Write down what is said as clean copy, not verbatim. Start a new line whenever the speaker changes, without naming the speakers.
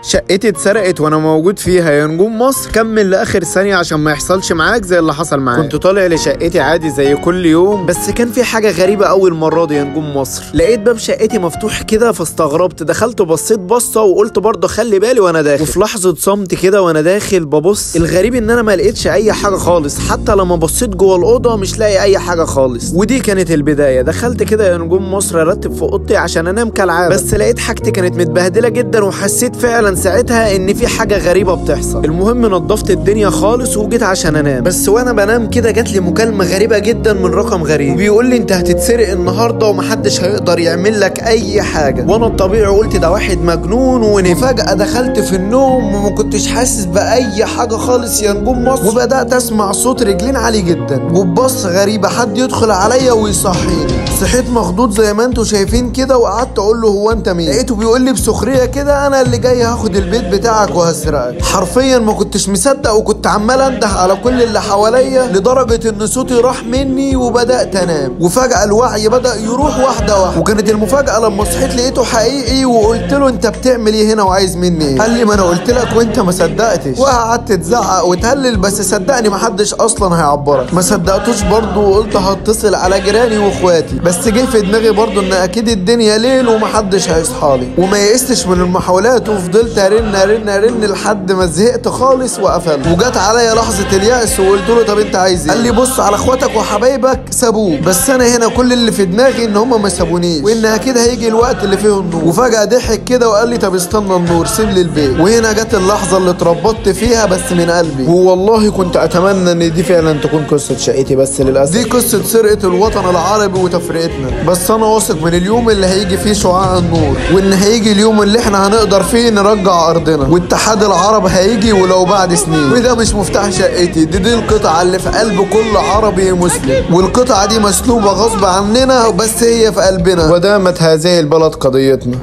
شقتي اتسرقت وانا موجود فيها يا نجوم مصر. كمل لاخر ثانيه عشان ما يحصلش معاك زي اللي حصل معايا. كنت طالع لشقتي عادي زي كل يوم، بس كان في حاجه غريبه اول مره دي يا نجوم مصر. لقيت باب شقتي مفتوح كده فاستغربت، دخلت بصيت بصه وقلت برضه خلي بالي وانا داخل. وفي لحظه صمت كده وانا داخل ببص، الغريب ان انا ما لقيتش اي حاجه خالص، حتى لما بصيت جوه الاوضه مش لاقي اي حاجه خالص. ودي كانت البدايه. دخلت كده يا نجوم مصر ارتب في اوضتي عشان انام كالعاده، بس لقيت حاجتي كانت متبهدله جدا وحسيت فعلا ساعتها ان في حاجه غريبه بتحصل. المهم نضفت الدنيا خالص وجيت عشان انام، بس وانا بنام كده جات لي مكالمه غريبه جدا من رقم غريب، وبيقول لي انت هتتسرق النهارده ومحدش هيقدر يعمل لك اي حاجه. وانا الطبيعي قلت ده واحد مجنون ونام. فجاه دخلت في النوم وما كنتش حاسس باي حاجه خالص يا نجوم مصر، وبدات اسمع صوت رجلين عالي جدا وببص غريبه حد يدخل عليا ويصحيني. صحيت مخضوض زي ما انتوا شايفين كده، وقعدت اقول له هو انت مين؟ لقيته بيقول لي بسخريه كده انا اللي جاي هاخد البيت بتاعك وهسرقك. حرفيا ما كنتش مصدق وكنت عمال انده على كل اللي حواليا لدرجه ان صوتي راح مني وبدات انام. وفجاه الوعي بدا يروح واحده واحده، وكانت المفاجاه لما صحيت لقيته حقيقي وقلت له انت بتعمل ايه هنا وعايز مني ايه؟ قال لي ما انا قلت لك وانت ما صدقتش. وقعدت تزعق وتهلل، بس صدقني ما حدش اصلا هيعبرك. ما صدقتوش برضه وقلت هتصل على جيراني واخواتي، بس جه في دماغي برضه ان اكيد الدنيا ليل ومحدش هيصحالي. وما يئستش من المحاولات وفضلت ارن لحد ما زهقت خالص وقفلت. وجت عليا لحظه اليأس وقلت له طب انت عايز ايه؟ قال لي بص على اخواتك وحبايبك سابوك، بس انا هنا كل اللي في دماغي ان هم ما سابونيش، وان اكيد هيجي الوقت اللي فيه النور. وفجاه ضحك كده وقال لي طب استنى النور سيب لي البيت. وهنا جت اللحظه اللي اتربطت فيها بس من قلبي، والله كنت اتمنى ان دي فعلا تكون قصه شقتي، بس للاسف دي قصه سرقه الوطن العربي وتفرقتنا. بس انا واثق من اليوم اللي هيجي فيه شعاع النور، وان هيجي اليوم اللي احنا هنقدر فيه نرجع ارضنا، واتحاد العرب هيجي ولو بعد سنين. وده مش مفتاح شقتي، دي القطعه اللي في قلب كل عربي مسلم، والقطعه دي مسلوبه غصب عننا بس هي في قلبنا. ودامت هذه البلد قضيتنا.